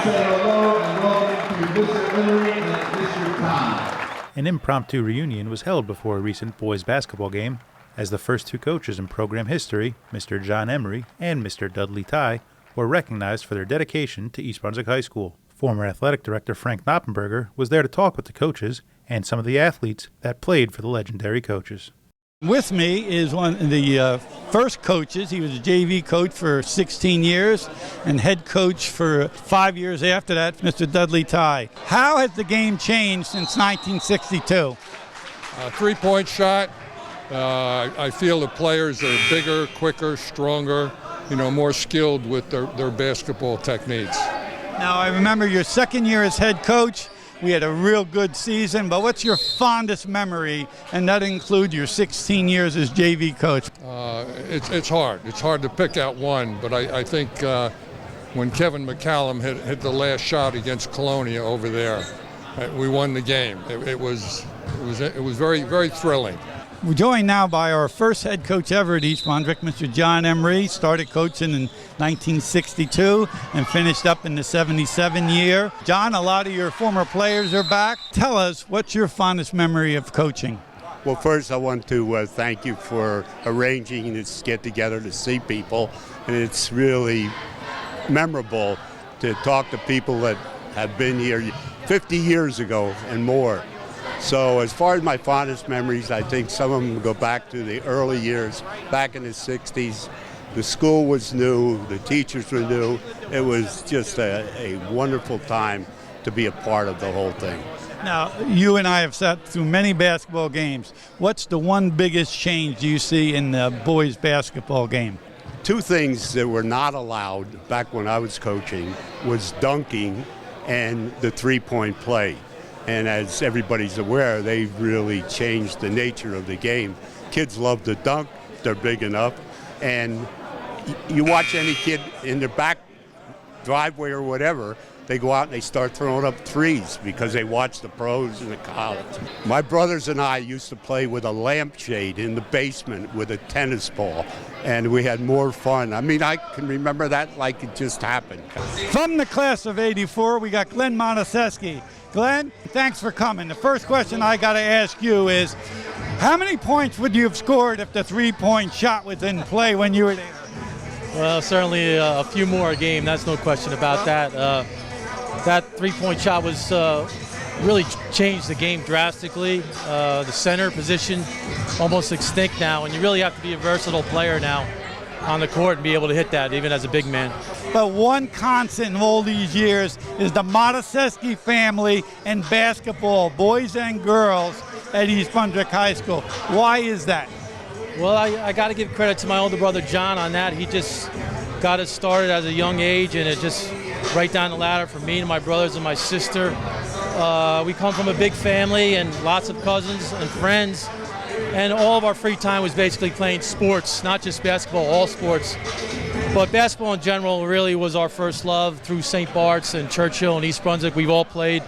say hello and welcome to Mr. Emery and Mr. Tighe. An impromptu reunion was held before a recent boys basketball game, as the first two coaches in program history, Mr. John Emery and Mr. Dudley Tighe, were recognized for their dedication to East Brunswick High School. Former athletic director Frank Noppenberger was there to talk with the coaches and some of the athletes that played for the legendary coaches. With me is one of the first coaches. He was a JV coach for 16 years and head coach for 5 years after that, Mr. Dudley Tighe. How has the game changed since 1962? Three-point shot. I feel the players are bigger, quicker, stronger, more skilled with their basketball techniques. Now, I remember your second year as head coach. We had a real good season, but what's your fondest memory, and that includes your 16 years as JV coach? It's hard. It's hard to pick out one, but I think when Kevin McCallum hit the last shot against Colonia over there, we won the game. It was very, very thrilling. We're joined now by our first head coach ever at East Brunswick, Mr. John Emery. Started coaching in 1962 and finished up in the 77 year. John, a lot of your former players are back. Tell us, what's your fondest memory of coaching? Well, first I want to thank you for arranging this get-together to see people. And it's really memorable to talk to people that have been here 50 years ago and more. So as far as my fondest memories, I think some of them go back to the early years, back in the 60s. The school was new, the teachers were new. It was just a wonderful time to be a part of the whole thing. Now, you and I have sat through many basketball games. What's the one biggest change you see in the boys basketball game? Two things that were not allowed back when I was coaching was dunking and the three-point play. And as everybody's aware, they've really changed the nature of the game. Kids love to dunk, they're big enough. And you watch any kid in their back driveway or whatever, they go out and they start throwing up threes because they watch the pros and the college. My brothers and I used to play with a lampshade in the basement with a tennis ball, and we had more fun. I mean, I can remember that like it just happened. From the class of '84, we got Glenn Monaseski. Glenn, thanks for coming. The first question I got to ask you is, how many points would you have scored if the three-point shot was in play when you were there? Well, certainly a few more a game. That's no question about that. That three-point shot was really changed the game drastically. The center position almost extinct now, and you really have to be a versatile player now on the court and be able to hit that, even as a big man. But one constant in all these years is the Monaseski family and basketball, boys and girls, at East Brunswick High School. Why is that? Well, I got to give credit to my older brother John on that. He just got us started at a young age, and it just right down the ladder for me and my brothers and my sister. We come from a big family and lots of cousins and friends. And all of our free time was basically playing sports, not just basketball, all sports. But basketball in general really was our first love through St. Bart's and Churchill and East Brunswick. We've all played.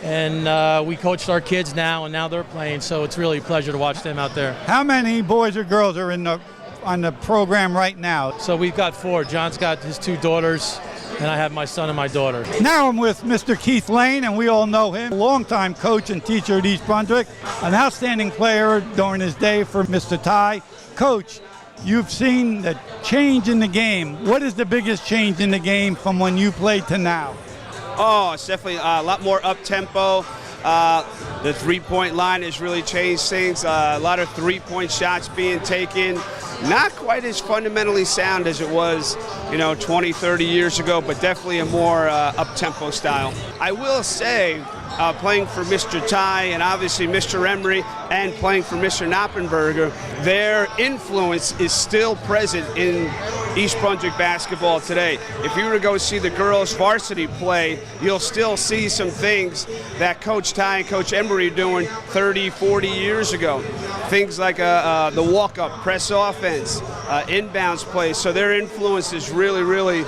And we coached our kids now, and now they're playing. So it's really a pleasure to watch them out there. How many boys or girls are on the program right now? So we've got 4. John's got his 2 daughters, and I have my son and my daughter. Now I'm with Mr. Keith Lane, and we all know him, a longtime coach and teacher at East Brunswick, an outstanding player during his day for Mr. Tighe. Coach, you've seen the change in the game. What is the biggest change in the game from when you played to now? Oh, it's definitely a lot more up-tempo. The three-point line has really changed things. A lot of three-point shots being taken. Not quite as fundamentally sound as it was, 20, 30 years ago, but definitely a more up-tempo style. I will say, playing for Mr. Tighe and obviously Mr. Emery and playing for Mr. Noppenberger, their influence is still present in East Brunswick basketball today. If you were to go see the girls varsity play, you'll still see some things that Coach Tighe and Coach Emery were doing 30, 40 years ago. Things like the walk-up, press offense, inbounds play. So their influence is really, really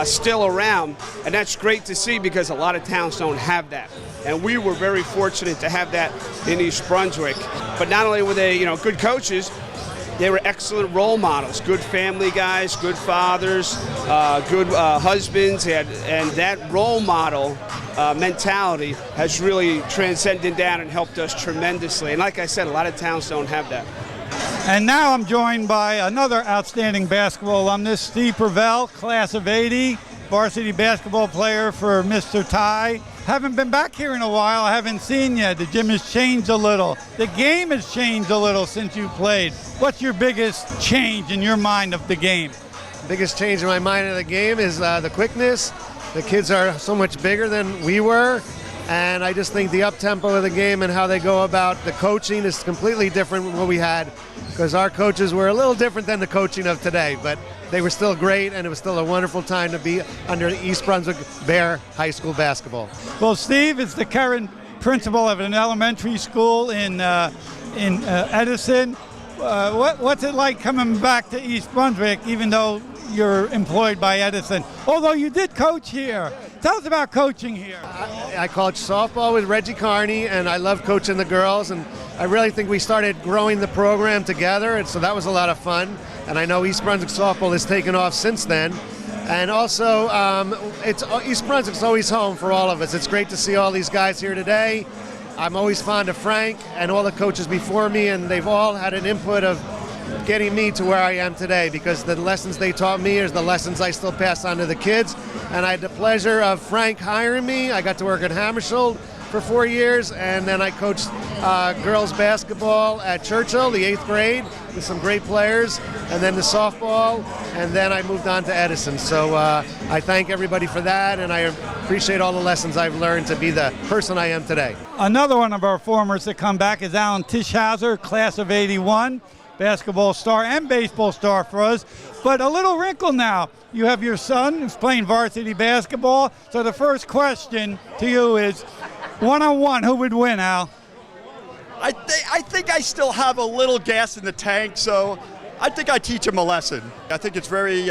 still around. And that's great to see because a lot of towns don't have that. And we were very fortunate to have that in East Brunswick. But not only were they, good coaches, they were excellent role models, good family guys, good fathers, good husbands, and that role model mentality has really transcended down and helped us tremendously. And like I said, a lot of towns don't have that. And now I'm joined by another outstanding basketball alumnus, Steve Purvell, class of '80, varsity basketball player for Mr. Tighe. Haven't been back here in a while. I haven't seen you. The gym has changed a little. The game has changed a little since you played. What's your biggest change in your mind of the game? Biggest change in my mind of the game is the quickness. The kids are so much bigger than we were, and I just think the up-tempo of the game and how they go about the coaching is completely different from what we had, because our coaches were a little different than the coaching of today, but they were still great, and it was still a wonderful time to be under East Brunswick Bear High School basketball. Well, Steve is the current principal of an elementary school in Edison. What's it like coming back to East Brunswick, even though you're employed by Edison? Although you did coach here. Tell us about coaching here. I coached softball with Reggie Carney, and I love coaching the girls, and I really think we started growing the program together, and so that was a lot of fun. And I know East Brunswick softball has taken off since then. And also, East Brunswick's always home for all of us. It's great to see all these guys here today. I'm always fond of Frank and all the coaches before me, and they've all had an input of getting me to where I am today, because the lessons they taught me is the lessons I still pass on to the kids. And I had the pleasure of Frank hiring me. I got to work at Hammersholt for 4 years, and then I coached girls basketball at Churchill, the 8th grade, with some great players, and then the softball, and then I moved on to Edison. So I thank everybody for that, and I appreciate all the lessons I've learned to be the person I am today. Another one of our formers to come back is Alan Tischhauser, class of '81, basketball star and baseball star for us. But a little wrinkle now. You have your son who's playing varsity basketball. So the first question to you is, one-on-one, who would win, Al? I think I still have a little gas in the tank, so I think I teach him a lesson. I think it's very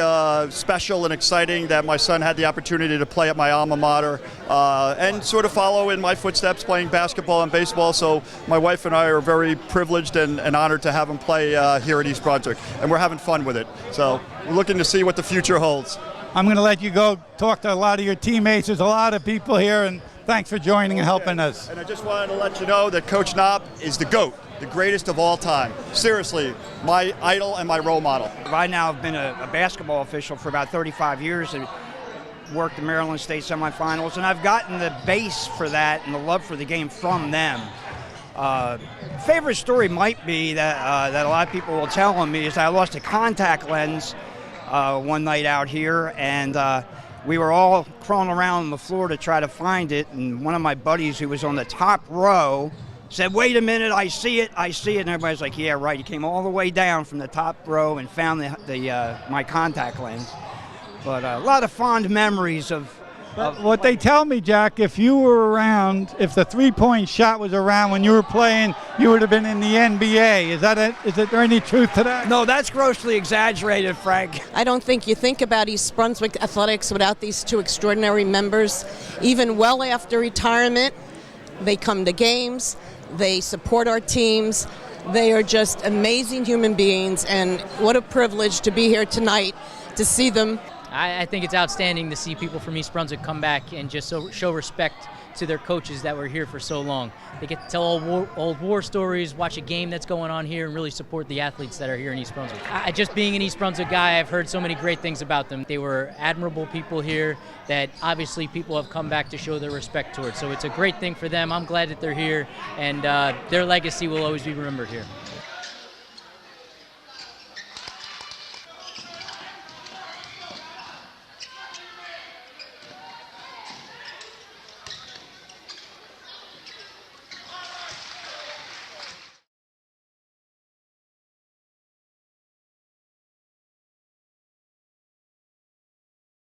special and exciting that my son had the opportunity to play at my alma mater and sort of follow in my footsteps playing basketball and baseball. So my wife and I are very privileged and honored to have him play here at East Brunswick, and we're having fun with it. So we're looking to see what the future holds. I'm going to let you go talk to a lot of your teammates. There's a lot of people here, and thanks for joining and helping us. And I just wanted to let you know that Coach Knopp is the GOAT, the greatest of all time. Seriously, my idol and my role model. I now have been a basketball official for about 35 years and worked the Maryland State semifinals, and I've gotten the base for that and the love for the game from them. Favorite story might be that a lot of people will tell on me is I lost a contact lens one night out here, and we were all crawling around on the floor to try to find it, and one of my buddies who was on the top row said, "Wait a minute, I see it," and everybody's like, "Yeah, right." He came all the way down from the top row and found my contact lens. But a lot of fond memories of what they tell me, Jack, if you were around, if the three-point shot was around when you were playing, you would have been in the NBA. Is there any truth to that? No, that's grossly exaggerated, Frank. I don't think you think about East Brunswick athletics without these two extraordinary members. Even well after retirement, they come to games, they support our teams. They are just amazing human beings, and what a privilege to be here tonight to see them. I think it's outstanding to see people from East Brunswick come back and just show respect to their coaches that were here for so long. They get to tell old war stories, watch a game that's going on here, and really support the athletes that are here in East Brunswick. Just being an East Brunswick guy, I've heard so many great things about them. They were admirable people here that obviously people have come back to show their respect towards. So it's a great thing for them. I'm glad that they're here, and their legacy will always be remembered here.